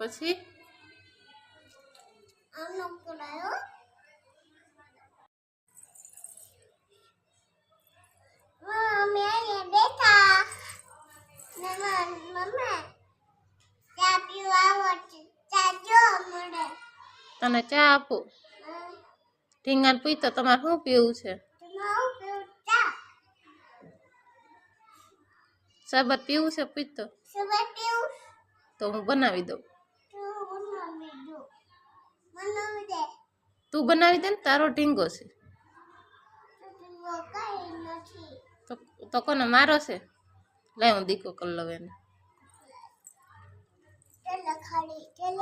પછી આનો કરાયો મમ્મી અહીંયા બેઠા મમ્મી ચા પીવા આવો ચા જો મળે તને ચા આપું ઢીંગાને પૂછતો તમારે શું પીવું છે ચા શરબત પીવું છે પૂછતો સુબહ પીવું તો હું બનાવી દઉં બનાવી દે તું બનાવી દે ને તારો ઢીંગો છે કઈ નથી તો કોને મારો છે લાય હું દીકો કરી લઉં એને ચાલ ખાલી ચાલ